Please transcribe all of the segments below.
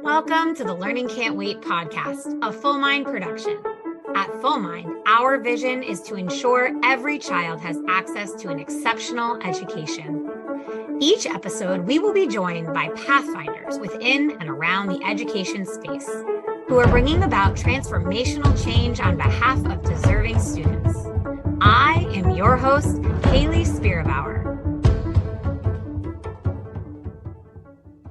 Welcome to the Learning Can't Wait podcast, a Fullmind production. At Fullmind, our vision is to ensure every child has access to an exceptional education. Each episode, we will be joined by pathfinders within and around the education space who are bringing about transformational change on behalf of deserving students. I am your host, Hayley Spira-Bauer.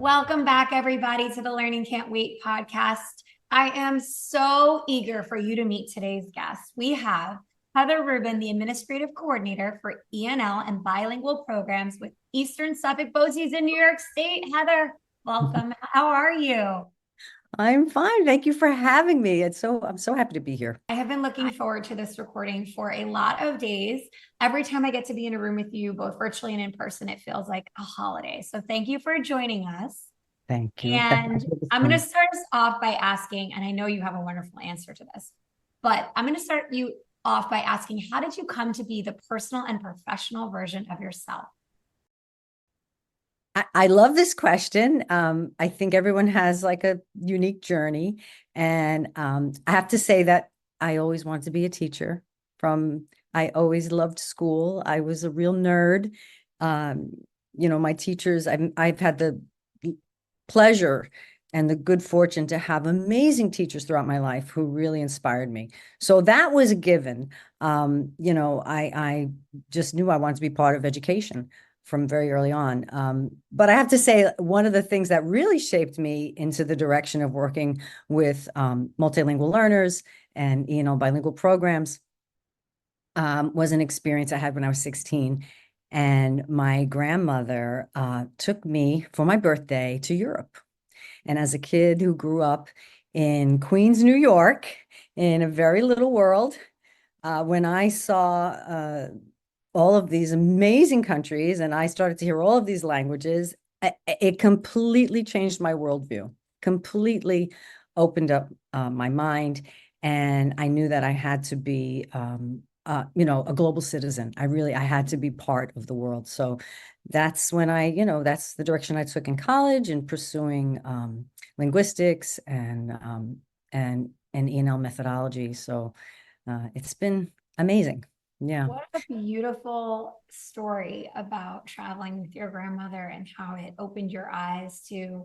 Welcome back, everybody, to the Learning Can't Wait podcast. I am so eager for you to meet today's guest. We have Heather Rubin, the Administrative Coordinator for ELL and Bilingual Programs with Eastern Suffolk BOCES in New York State. Heather, welcome. How are you? I'm fine. Thank you for having me. I'm so happy to be here. I have been looking forward to this recording for a lot of days. Every time I get to be in a room with you, both virtually and in person, it feels like a holiday. So thank you for joining us. Thank you. And I'm going to start us off by asking, and I know you have a wonderful answer to this, but I'm going to start you off by asking, how did you come to be the personal and professional version of yourself? I love this question. I think everyone has like a unique journey. And I have to say that I always wanted to be a teacher. I always loved school. I was a real nerd. My teachers, I've had the pleasure and the good fortune to have amazing teachers throughout my life who really inspired me. So that was a given. I just knew I wanted to be part of education from very early on. But I have to say, one of the things that really shaped me into the direction of working with multilingual learners and bilingual programs was an experience I had when I was 16. And my grandmother took me for my birthday to Europe. And as a kid who grew up in Queens, New York, in a very little world, when I saw all of these amazing countries and I started to hear all of these languages, it completely changed my worldview, completely opened up my mind. And I knew that I had to be a global citizen. I had to be part of the world. So that's when that's the direction I took in college and pursuing linguistics and E&L methodology. So it's been amazing. Yeah. What a beautiful story about traveling with your grandmother and how it opened your eyes to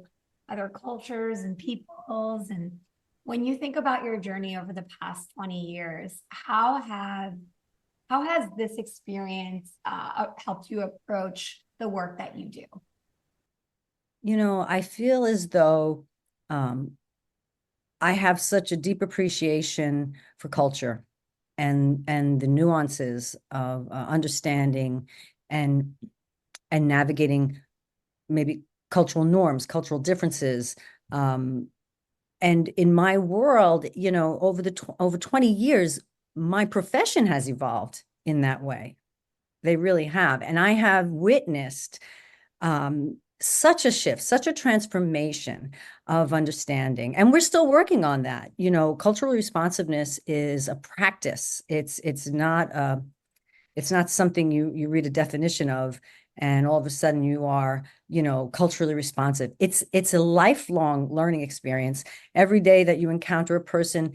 other cultures and peoples. And when you think about your journey over the past 20 years, how has this experience helped you approach the work that you do? I feel as though I have such a deep appreciation for culture and the nuances of understanding and navigating maybe cultural norms, cultural differences. And in my world, over 20 years, my profession has evolved in that way. They really have. And I have witnessed such a shift, such a transformation of understanding. And we're still working on that. Cultural responsiveness is a practice. It's not something you read a definition of and all of a sudden you are, culturally responsive. It's a lifelong learning experience. Every day that you encounter a person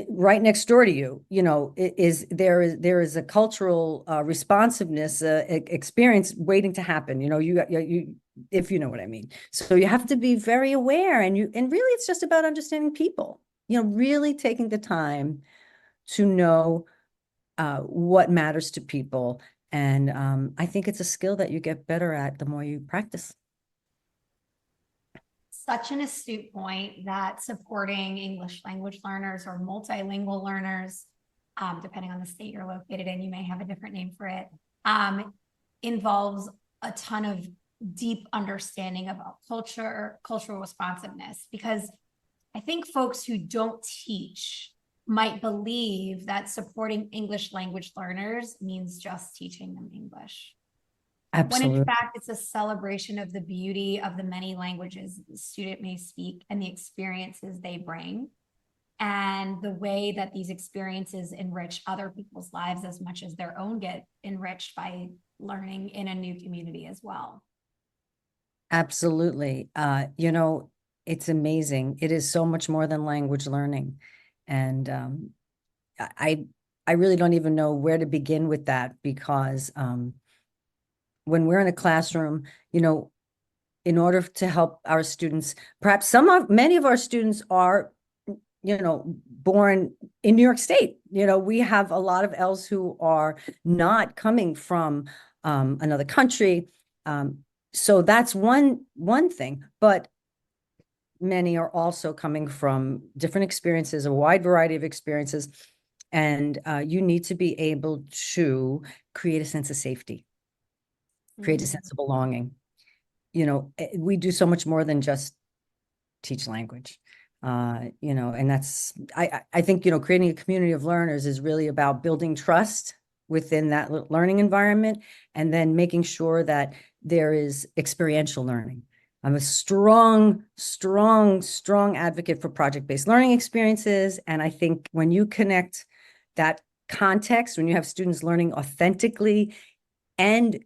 right next door to you, there is a cultural responsiveness experience waiting to happen. You if you know what I mean. So you have to be very aware, and really it's just about understanding people. Really taking the time to know what matters to people. And I think it's a skill that you get better at the more you practice. Such an astute point that supporting English language learners or multilingual learners, depending on the state you're located in, you may have a different name for it, involves a ton of deep understanding about cultural responsiveness, because I think folks who don't teach might believe that supporting English language learners means just teaching them English. Absolutely. When in fact, it's a celebration of the beauty of the many languages the student may speak and the experiences they bring, and the way that these experiences enrich other people's lives as much as their own get enriched by learning in a new community as well. Absolutely. it's amazing. It is so much more than language learning. And I I really don't even know where to begin with that because when we're in a classroom, in order to help our students, perhaps many of our students are, born in New York State. We have a lot of ELLs who are not coming from another country. So that's one thing, but many are also coming from different experiences, a wide variety of experiences. And you need to be able to create a sense of safety, create a sense of belonging. We do so much more than just teach language. And that's, I think, creating a community of learners is really about building trust within that learning environment, and then making sure that there is experiential learning. I'm a strong, strong, strong advocate for project-based learning experiences. And I think when you connect that context, when you have students learning authentically and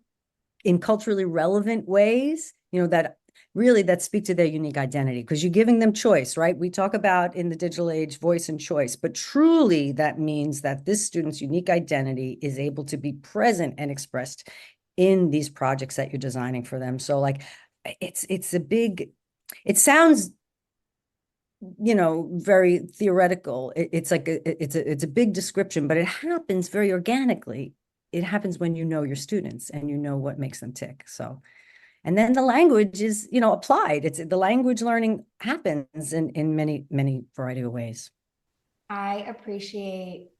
in culturally relevant ways, that speak to their unique identity, because you're giving them choice, right? We talk about in the digital age, voice and choice, but truly that means that this student's unique identity is able to be present and expressed in these projects that you're designing for them. So like, it sounds, very theoretical. It's a big description, but it happens very organically. It happens when you know your students and you know what makes them tick. So, and then the language is, applied. The language learning happens in many, many variety of ways. I appreciate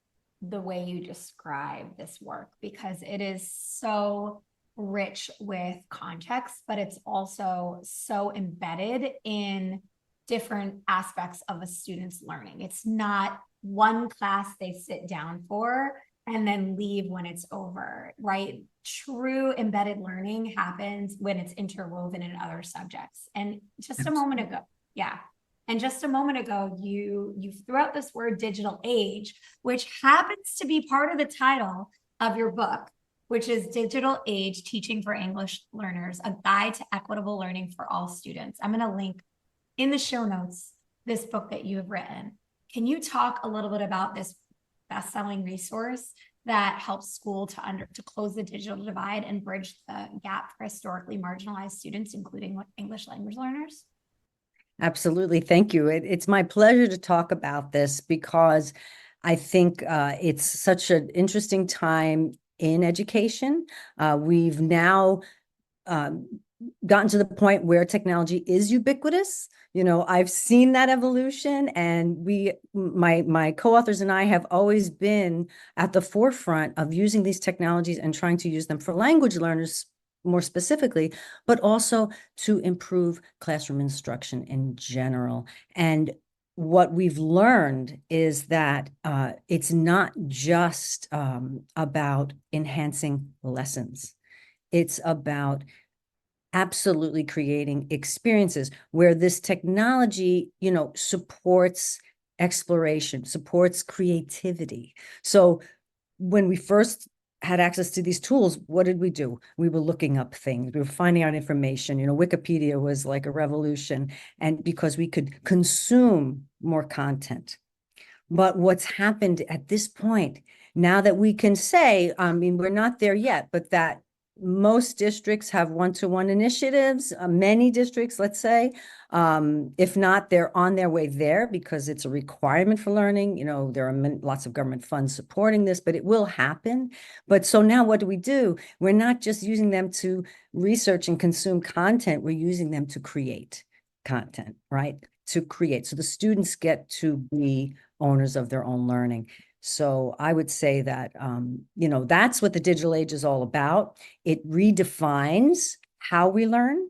the way you describe this work because it is so rich with context, but it's also so embedded in different aspects of a student's learning. It's not one class they sit down for and then leave when it's over, right? True embedded learning happens when it's interwoven in other subjects. And just a moment ago, yeah. And just a moment ago, you threw out this word digital age, which happens to be part of the title of your book, which is Digital Age Teaching for English Learners, a guide to equitable learning for all students. I'm going to link in the show notes this book that you have written. Can you talk a little bit about this best-selling resource that helps school to close the digital divide and bridge the gap for historically marginalized students, including English language learners? Absolutely. Thank you. It's my pleasure to talk about this because I think it's such an interesting time in education. We've now gotten to the point where technology is ubiquitous. I've seen that evolution, and my co-authors and I have always been at the forefront of using these technologies and trying to use them for language learners more specifically, but also to improve classroom instruction in general. And what we've learned is that it's not just about enhancing lessons. It's about absolutely creating experiences where this technology, supports exploration, supports creativity. So when we first had access to these tools, what did we do? We were looking up things. We were finding out information. Wikipedia was like a revolution, and because we could consume more content. But what's happened at this point, now that we can say, I mean, we're not there yet, but that most districts have one-to-one initiatives, many districts, let's say. If not, they're on their way there because it's a requirement for learning. There are lots of government funds supporting this, but it will happen. But so now what do? We're not just using them to research and consume content. We're using them to create content, right? To create. So the students get to be owners of their own learning. So I would say that, that's what the digital age is all about. It redefines how we learn.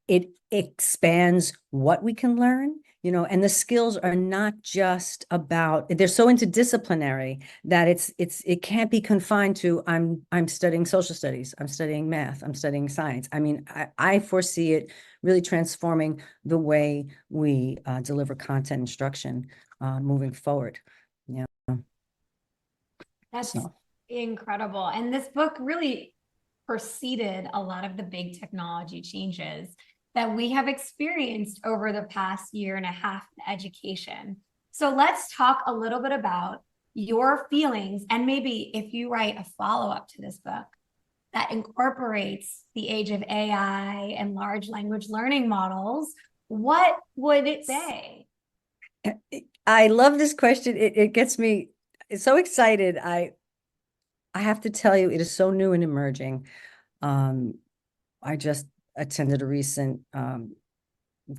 It expands what we can learn, and the skills are not just about, they're so interdisciplinary that it can't be confined to, I'm studying social studies, I'm studying math, I'm studying science. I mean, I foresee it really transforming the way we deliver content instruction moving forward. Yeah. That's So. incredible. And this book really preceded a lot of the big technology changes that we have experienced over the past year and a half in education. So let's talk a little bit about your feelings, and maybe if you write a follow-up to this book that incorporates the age of AI and large language learning models, what would it say? I love this question. It gets me so excited. I have to tell you, it is so new and emerging. I just attended a recent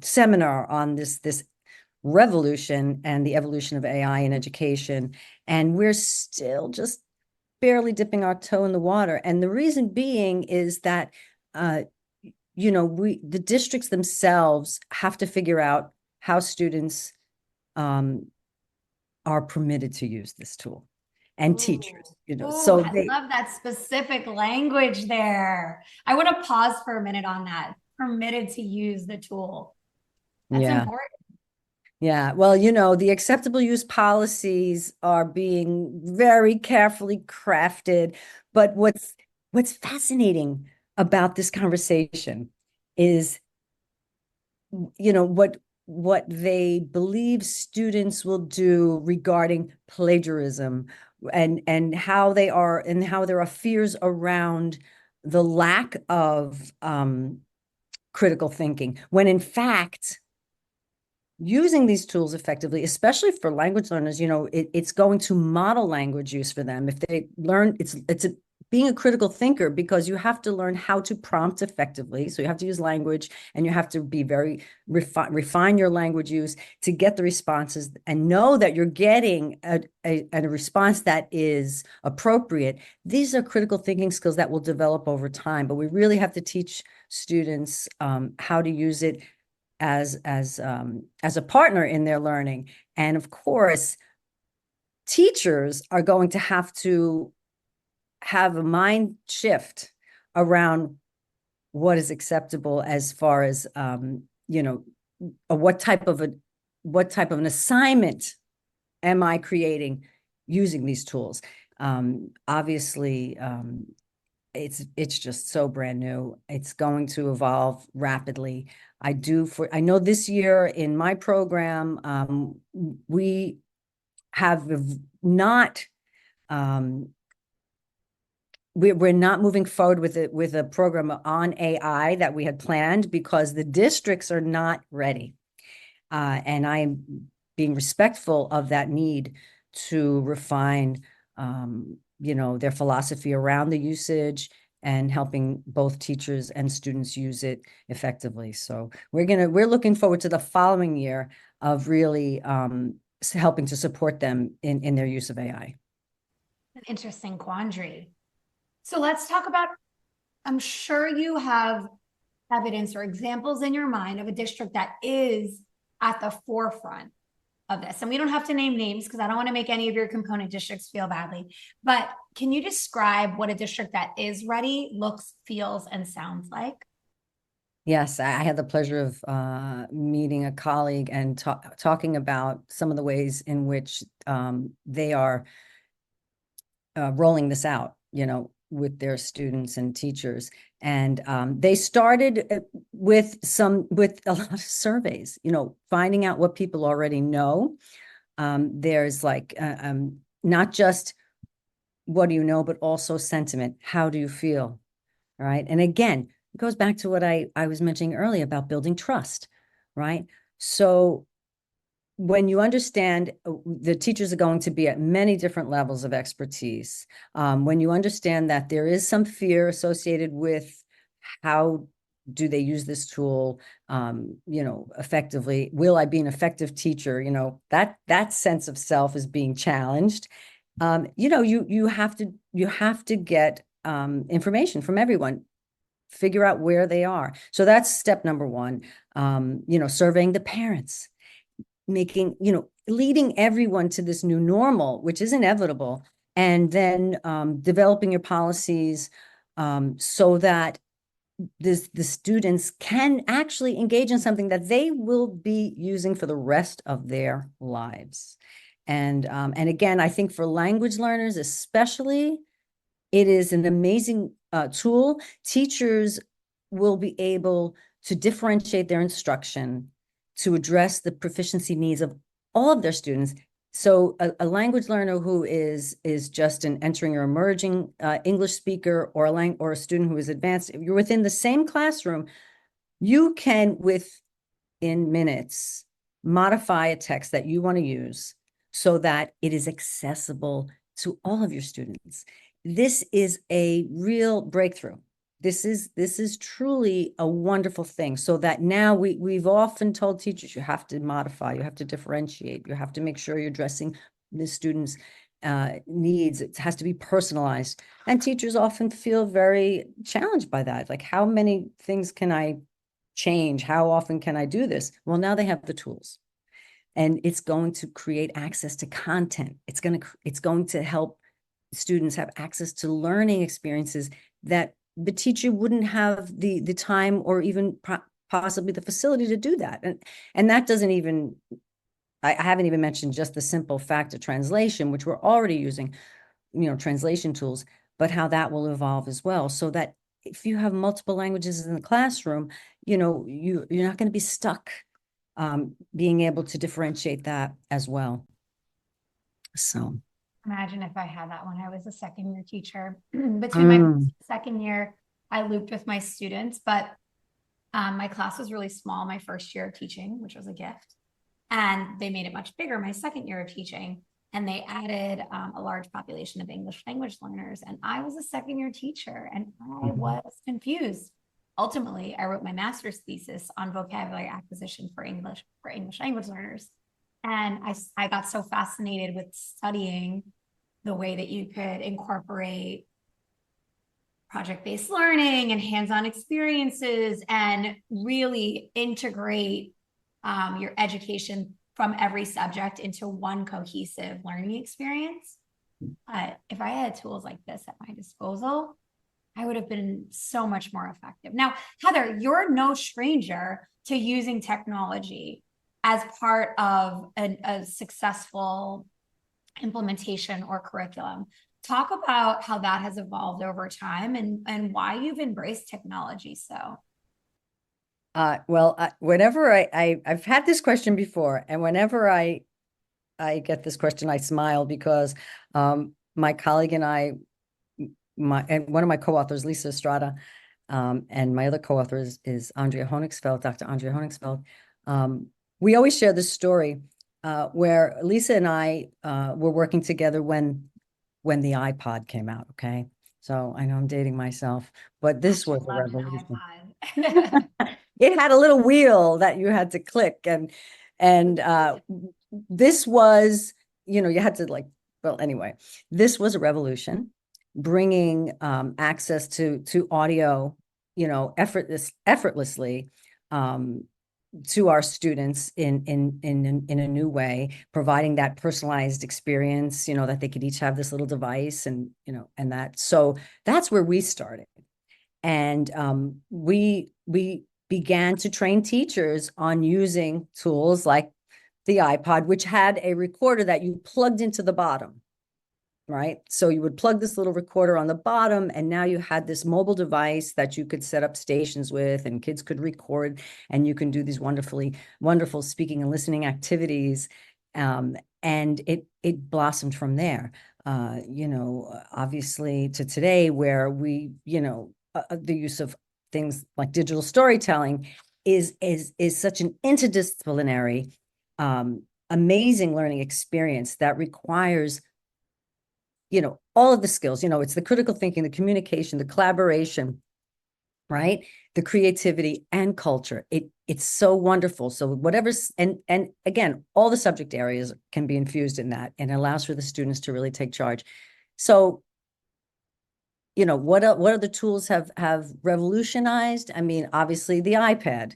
seminar on this revolution and the evolution of AI in education, and we're still just barely dipping our toe in the water. And the reason being is that the districts themselves have to figure out how students are permitted to use this tool, and teachers, Oh, so I they, love that specific language there. I want to pause for a minute on that. Permitted to use the tool. That's yeah. important. Yeah, well, the acceptable use policies are being very carefully crafted. But what's fascinating about this conversation is, what they believe students will do regarding plagiarism, and how there are fears around the lack of critical thinking, when in fact using these tools effectively, especially for language learners, it's going to model language use for them. If they learn, being a critical thinker, because you have to learn how to prompt effectively. So you have to use language, and you have to be very refine your language use to get the responses, and know that you're getting a response that is appropriate. These are critical thinking skills that will develop over time, but we really have to teach students how to use it as a partner in their learning. And of course, teachers are going to have to have a mind shift around what is acceptable, as far as what type of an assignment am I creating using these tools. Obviously, it's just so brand new. It's going to evolve rapidly. I know this year in my program, we have not, we're not moving forward with a program on AI that we had planned, because the districts are not ready. And I am being respectful of that need to refine, their philosophy around the usage, and helping both teachers and students use it effectively. So we're looking forward to the following year of really helping to support them in their use of AI. An interesting quandary. So let's talk about, I'm sure you have evidence or examples in your mind of a district that is at the forefront of this. And we don't have to name names, because I don't want to make any of your component districts feel badly. But can you describe what a district that is ready looks, feels, and sounds like? Yes, I had the pleasure of meeting a colleague and talking about some of the ways in which they are rolling this out, with their students and teachers. And they started with a lot of surveys, finding out what people already know. There's not just what do you know, but also sentiment. How do you feel? Right. And again, it goes back to what I was mentioning earlier about building trust. Right. So when you understand the teachers are going to be at many different levels of expertise, when you understand that there is some fear associated with how do they use this tool, effectively, will I be an effective teacher? That sense of self is being challenged. You have to get information from everyone, figure out where they are. So that's step number one. Surveying the parents, leading everyone to this new normal, which is inevitable, and then developing your policies so that the students can actually engage in something that they will be using for the rest of their lives. And again, I think for language learners especially, it is an amazing tool. Teachers will be able to differentiate their instruction, to address the proficiency needs of all of their students. So a language learner who is just an entering or emerging English speaker, or a student who is advanced, if you're within the same classroom, you can, within minutes, modify a text that you want to use so that it is accessible to all of your students. This is a real breakthrough. This is truly a wonderful thing. So that now we've often told teachers, you have to modify, you have to differentiate, you have to make sure you're addressing the students' needs. It has to be personalized. And teachers often feel very challenged by that. Like, how many things can I change? How often can I do this? Well, now they have the tools. And it's going to create access to content. It's going to help students have access to learning experiences that the teacher wouldn't have the time or even possibly the facility to do that. And that doesn't even, I haven't even mentioned just the simple fact of translation, which we're already using, translation tools, but how that will evolve as well. So that if you have multiple languages in the classroom, you're not going to be stuck being able to differentiate that as well. So Imagine if I had that when I was a second-year teacher. Between my second year, I looped with my students, but my class was really small my first year of teaching, which was a gift. And they made it much bigger my second year of teaching. And they added a large population of English language learners. And I was a second-year teacher, and I was confused. Ultimately, I wrote my master's thesis on vocabulary acquisition for English language learners. And I got so fascinated with studying the way that you could incorporate project-based learning and hands-on experiences and really integrate your education from every subject into one cohesive learning experience. If I had tools like this at my disposal, I would have been so much more effective. Now, Heather, you're no stranger to using technology as part of a successful implementation or curriculum. Talk about how that has evolved over time and why you've embraced technology so. Whenever I've had this question before, and whenever I get this question, I smile because my colleague and I, and one of my co-authors, Lisa Estrada, and my other co-author is Andrea Honigsfeld, Dr. Andrea Honigsfeld. We always share this story where Lisa and I were working together when the iPod came out. Okay, so I know I'm dating myself, but this was a revolution. It had a little wheel that you had to click, and this was, you had to anyway, this was a revolution, bringing access to audio, effortlessly to our students in a new way, providing that personalized experience, that they could each have this little device, and so that's where we started. And we began to train teachers on using tools like the iPod, which had a recorder that you plugged into the bottom, right? So you would plug this little recorder on the bottom, and now you had this mobile device that you could set up stations with, and kids could record, and you can do these wonderful speaking and listening activities. And it blossomed from there, obviously to today, where we, the use of things like digital storytelling is such an interdisciplinary, amazing learning experience that requires, all of the skills. It's the critical thinking, the communication, the collaboration, right? The creativity and culture. It's so wonderful. So whatever's, and again, all the subject areas can be infused in that, and it allows for the students to really take charge. So what other tools have revolutionized? I mean, obviously the iPad,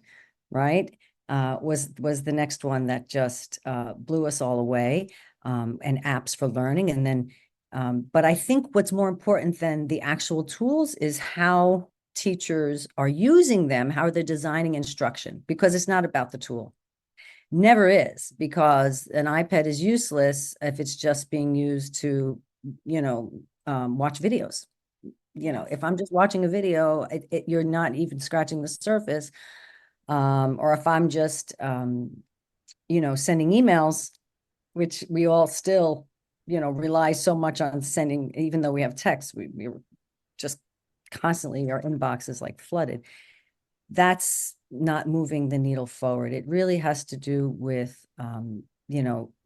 right? Was the next one that just blew us all away, and apps for learning. And then, but I think what's more important than the actual tools is how teachers are using them, how they're designing instruction, because it's not about the tool. Never is, because an iPad is useless if it's just being used to, watch videos. If I'm just watching a video, you're not even scratching the surface or if I'm just, sending emails, which we all still, rely so much on sending, even though we have text, we just constantly, our inbox is like flooded. That's not moving the needle forward. It really has to do with,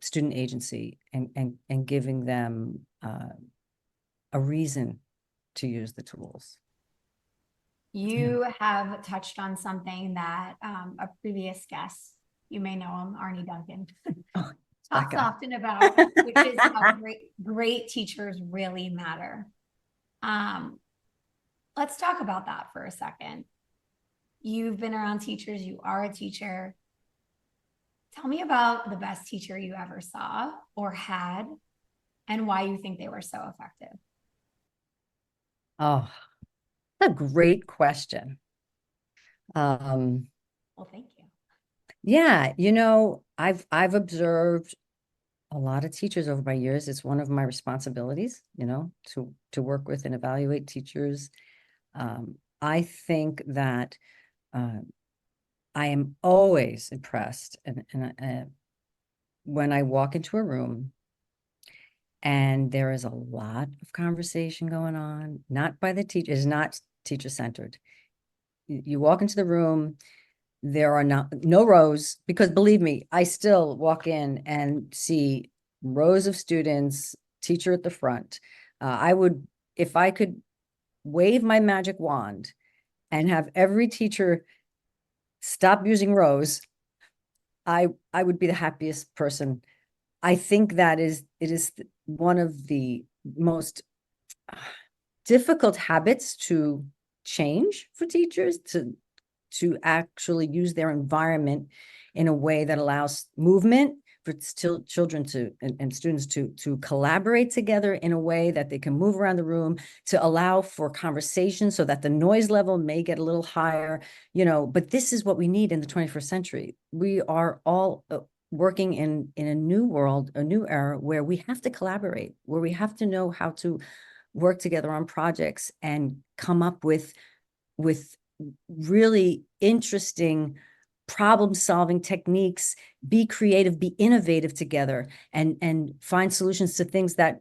student agency and giving them a reason to use the tools. You have touched on something that a previous guest, you may know him, Arnie Duncan, Oh, talks that guy. often about, which is how great teachers really matter. Let's talk about that for a second. You've been around teachers, you are a teacher. Tell me about the best teacher you ever saw or had and why you think they were so effective. Oh, that's a great question. Um, Well, thank you. yeah, I've observed a lot of teachers over my years. It's one of my responsibilities, to work with and evaluate teachers. I think that I am always impressed and when I walk into a room and there is a lot of conversation going on, not by the teacher, is not teacher-centered. You walk into the room, there are no rows, because believe me, I still walk in and see rows of students, teacher at the front. If I could wave my magic wand and have every teacher stop using rows, I would be the happiest person. I think it is one of the most difficult habits to change for teachers, to actually use their environment in a way that allows movement for still children and students to collaborate together in a way that they can move around the room, to allow for conversation so that the noise level may get a little higher, but this is what we need in the 21st century. We are all working in a new world, a new era, where we have to collaborate, where we have to know how to work together on projects and come up with really interesting problem-solving techniques, be creative, be innovative together, and find solutions to things that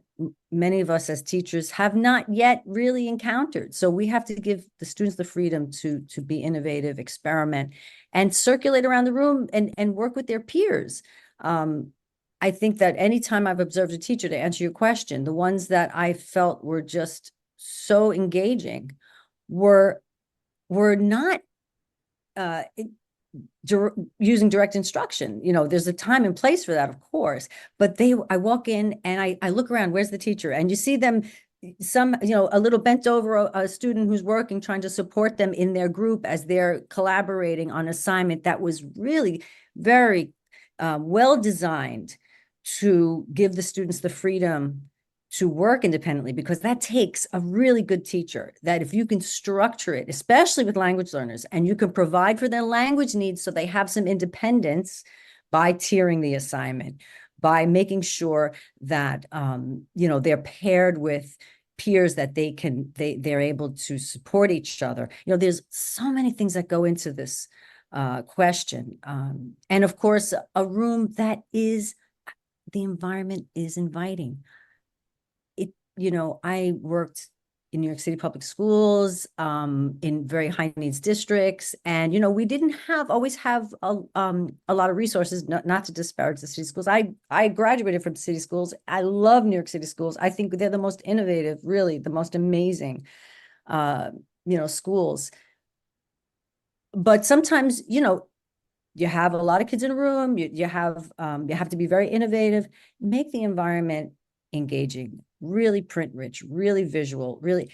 many of us as teachers have not yet really encountered. So we have to give the students the freedom to be innovative, experiment, and circulate around the room and work with their peers. I think that anytime I've observed a teacher, to answer your question, the ones that I felt were just so engaging were not using direct instruction. There's a time and place for that, of course, but I walk in and I look around, where's the teacher? And you see them, a little bent over a student who's working, trying to support them in their group as they're collaborating on assignment that was really very well designed to give the students the freedom to work independently, because that takes a really good teacher, that if you can structure it, especially with language learners, and you can provide for their language needs so they have some independence by tiering the assignment, by making sure that they're paired with peers that they're able to support each other. There's so many things that go into this question. And of course, a room that the environment is inviting. I worked in New York City public schools, in very high needs districts. And, we didn't always have a lot of resources, not to disparage the city schools. I graduated from city schools. I love New York City schools. I think they're the most innovative, really the most amazing, schools. But sometimes, you have a lot of kids in a room, you have to be very innovative, make the environment engaging, really print rich, really visual, really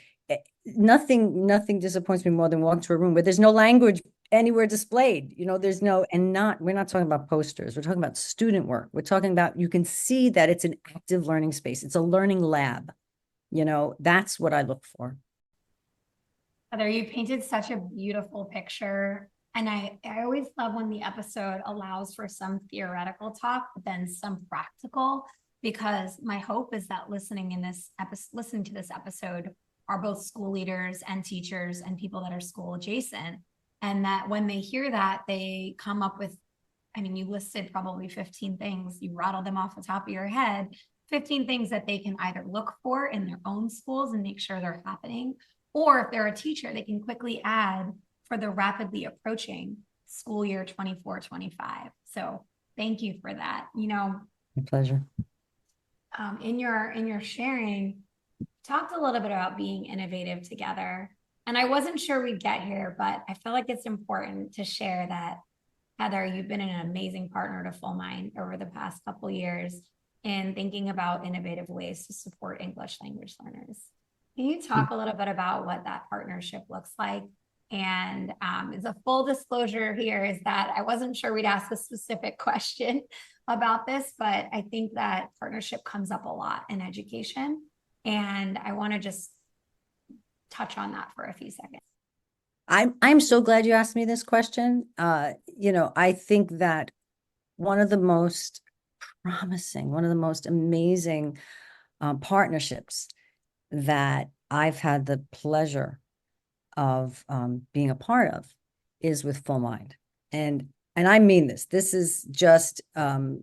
nothing disappoints me more than walking to a room where there's no language anywhere displayed. We're not talking about posters, we're talking about student work. We're talking about, you can see that it's an active learning space, it's a learning lab. That's what I look for. Heather, you painted such a beautiful picture. And I always love when the episode allows for some theoretical talk, but then some practical, because my hope is that listening to this episode are both school leaders and teachers and people that are school adjacent. And that when they hear that, they come up with, I mean, you listed probably 15 things, you rattled them off the top of your head, 15 things that they can either look for in their own schools and make sure they're happening, or if they're a teacher, they can quickly add for the rapidly approaching school year 24-25. So thank you for that. You know, My pleasure. in your sharing, talked a little bit about being innovative together. And I wasn't sure we'd get here, but I feel like it's important to share that, Heather, you've been an amazing partner to Fullmind over the past couple years in thinking about innovative ways to support English language learners. Can you talk a little bit about what that partnership looks like? And as a full disclosure here is that I wasn't sure we'd ask a specific question about this, but I think that partnership comes up a lot in education. And I want to just touch on that for a few seconds. I'm so glad you asked me this question. I think that one of the most promising, one of the most amazing partnerships that I've had the pleasure of being a part of is with Fullmind. And I mean this. This is just to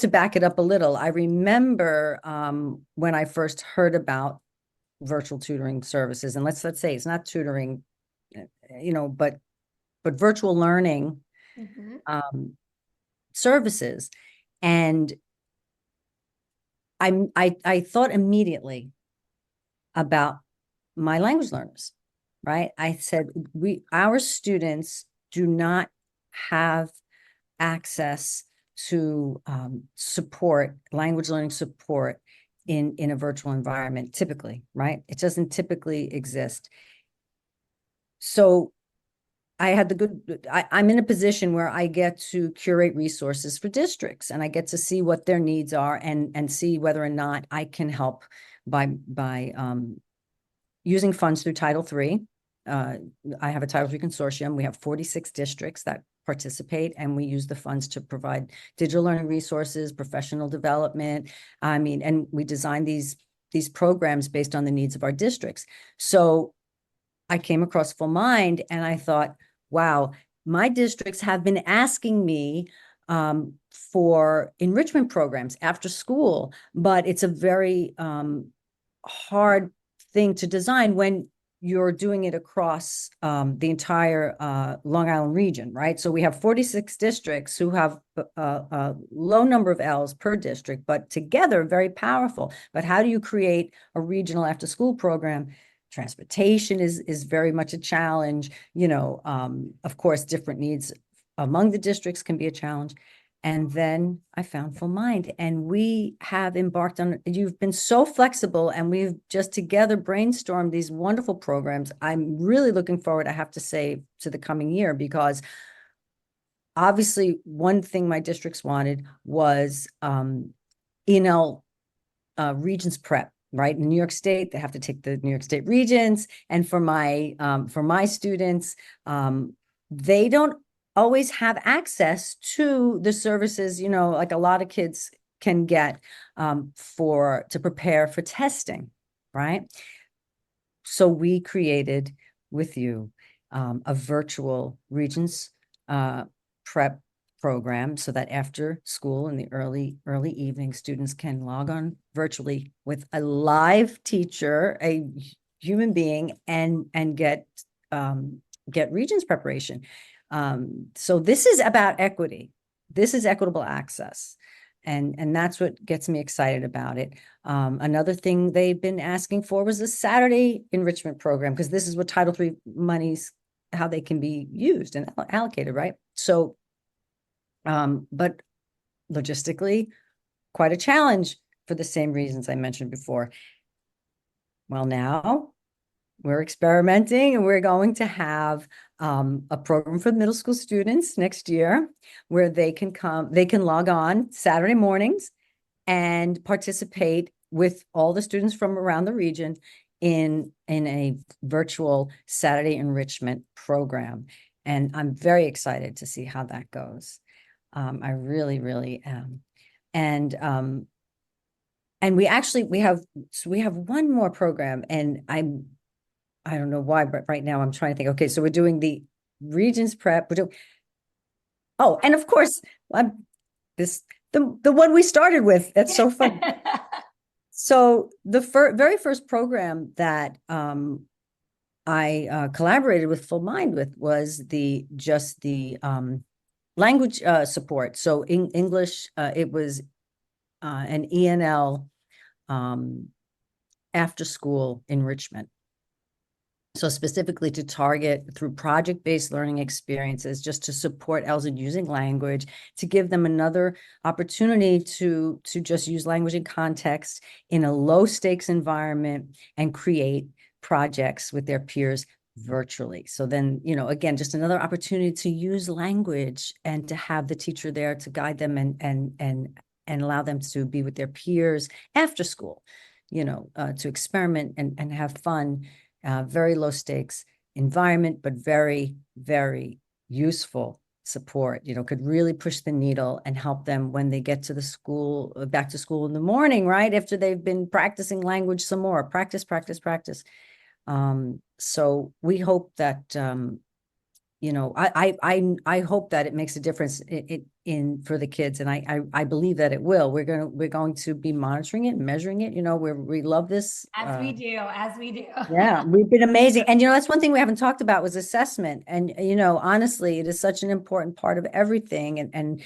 back it up a little. I remember when I first heard about virtual tutoring services, and let's say it's not tutoring, but virtual learning services, and I thought immediately about my language learners, right? I said, our students do not have access to language learning support in a virtual environment, typically, right? It doesn't typically exist. So I'm in a position where I get to curate resources for districts, and I get to see what their needs are and see whether or not I can help by using funds through Title III. I have a Title III consortium. We have 46 districts that participate, and we use the funds to provide digital learning resources, professional development. And we design these programs based on the needs of our districts. So I came across Fullmind and I thought, wow, my districts have been asking me for enrichment programs after school, but it's a very hard thing to design when you're doing it across the entire Long Island region, right? So we have 46 districts who have a low number of L's per district, but together very powerful. But how do you create a regional after-school program? Transportation is very much a challenge. Of course, different needs among the districts can be a challenge. And then I found Fullmind, and we have embarked on, you've been so flexible, and we've just together brainstormed these wonderful programs. I'm really looking forward, I have to say, to the coming year, because obviously one thing my districts wanted was ELL Regents prep, right? In New York State, they have to take the New York State Regents. And for my students, they don't always have access to the services, like a lot of kids can get to prepare for testing, right? So we created with you a virtual Regents prep program, so that after school in the early evening, students can log on virtually with a live teacher, a human being, and get Regents preparation. So this is about equity. This is equitable access. And that's what gets me excited about it. Another thing they've been asking for was a Saturday enrichment program, because this is what Title III monies, how they can be used and allocated, right? So, but logistically, quite a challenge for the same reasons I mentioned before. Well, now we're experimenting, and we're going to have a program for middle school students next year where they can log on Saturday mornings and participate with all the students from around the region in a virtual Saturday enrichment program. And I'm very excited to see how that goes. I really, really am. And we have one more program, and I don't know why, but right now I'm trying to think, okay, so we're doing the Regents prep, oh, and of course, the one we started with, that's so funny. So the very first program that I collaborated with Fullmind with was just the language support. So in English, it was an ELL after school enrichment. So specifically to target through project-based learning experiences, just to support ELLs in using language, to give them another opportunity to just use language in context in a low stakes environment and create projects with their peers virtually. So then, again, just another opportunity to use language and to have the teacher there to guide them and allow them to be with their peers after school, to experiment and have fun. Very low stakes environment, but very, very useful support, could really push the needle and help them when they get to the school, back to school in the morning, right? After they've been practicing language some more, practice. So we hope that, I hope that it makes a difference in for the kids, and I believe that it will. We're going to be monitoring it, measuring it. We love this. As we do. Yeah, we've been amazing. And, that's one thing we haven't talked about was assessment. And, honestly, it is such an important part of everything. And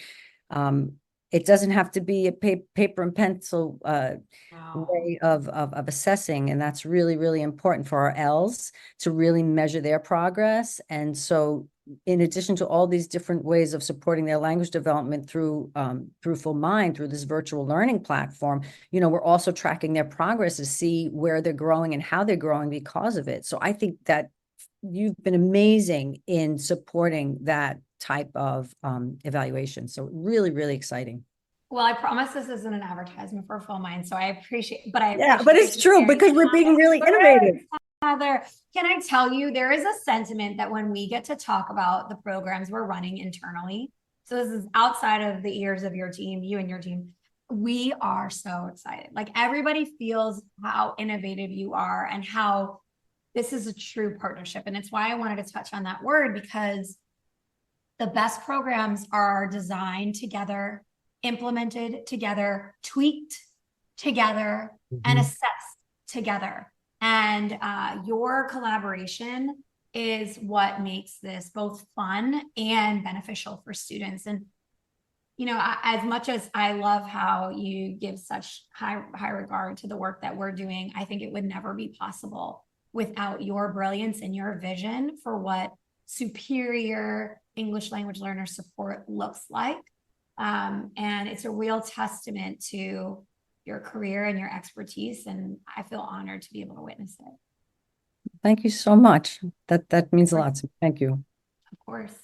it doesn't have to be a paper and pencil way of assessing. And that's really, really important for our ELLs to really measure their progress. And so in addition to all these different ways of supporting their language development through Fullmind, through this virtual learning platform, we're also tracking their progress to see where they're growing and how they're growing because of it. So I think that you've been amazing in supporting that type of evaluation. So really, really exciting. Well, I promise this isn't an advertisement for Fullmind, so I appreciate, but it's true because we're being really innovative. Heather, can I tell you, there is a sentiment that when we get to talk about the programs we're running internally, so this is outside of the ears of your team, you and your team, we are so excited. Like everybody feels how innovative you are and how this is a true partnership. And it's why I wanted to touch on that word, because the best programs are designed together, implemented together, tweaked together, and assessed together. And your collaboration is what makes this both fun and beneficial for students. And, as much as I love how you give such high regard to the work that we're doing, I think it would never be possible without your brilliance and your vision for what superior English language learner support looks like. And it's a real testament to your career and your expertise. And I feel honored to be able to witness it. Thank you so much. That means a lot to me. Thank you. Of course.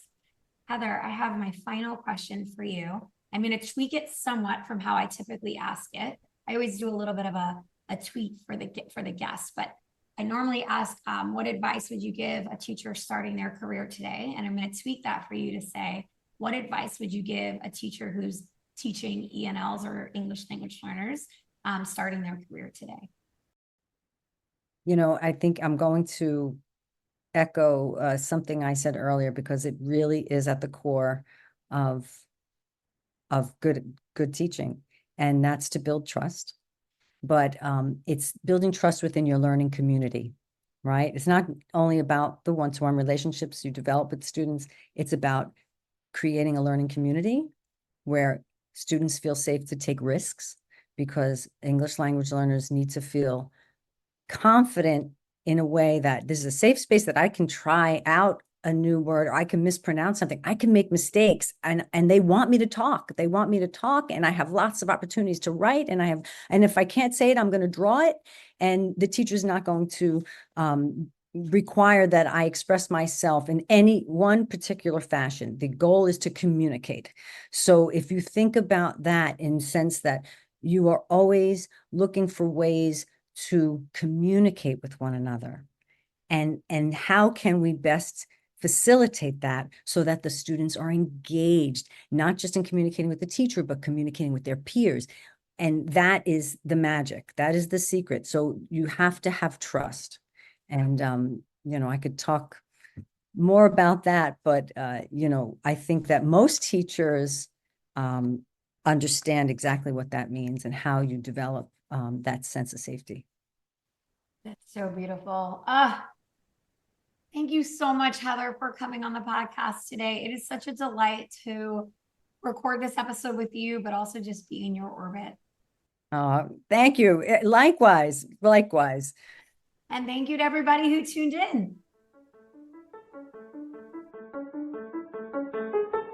Heather, I have my final question for you. I'm going to tweak it somewhat from how I typically ask it. I always do a little bit of a tweak for the guest, but I normally ask, what advice would you give a teacher starting their career today? And I'm going to tweak that for you to say, what advice would you give a teacher who's teaching ELLs or English language learners starting their career today? I think I'm going to echo something I said earlier, because it really is at the core of good teaching, and that's to build trust. But it's building trust within your learning community, right? It's not only about the one-to-one relationships you develop with students. It's about creating a learning community where students feel safe to take risks, because English language learners need to feel confident in a way that this is a safe space that I can try out a new word, or I can mispronounce something. I can make mistakes, and they want me to talk. They want me to talk, and I have lots of opportunities to write, and if I can't say it, I'm going to draw it, and the teacher's not going to require that I express myself in any one particular fashion. The goal is to communicate. So if you think about that in the sense that you are always looking for ways to communicate with one another, and how can we best facilitate that so that the students are engaged, not just in communicating with the teacher, but communicating with their peers. And that is the magic. That is the secret. So you have to have trust. And, I could talk more about that, but, I think that most teachers understand exactly what that means and how you develop that sense of safety. That's so beautiful. Thank you so much, Heather, for coming on the podcast today. It is such a delight to record this episode with you, but also just be in your orbit. Thank you. Likewise, likewise. And thank you to everybody who tuned in.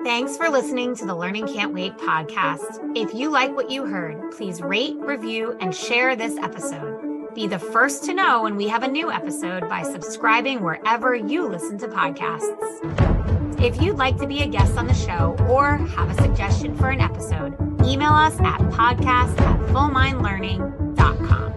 Thanks for listening to the Learning Can't Wait podcast. If you like what you heard, please rate, review, and share this episode. Be the first to know when we have a new episode by subscribing wherever you listen to podcasts. If you'd like to be a guest on the show or have a suggestion for an episode, email us at podcast@fullmindlearning.com.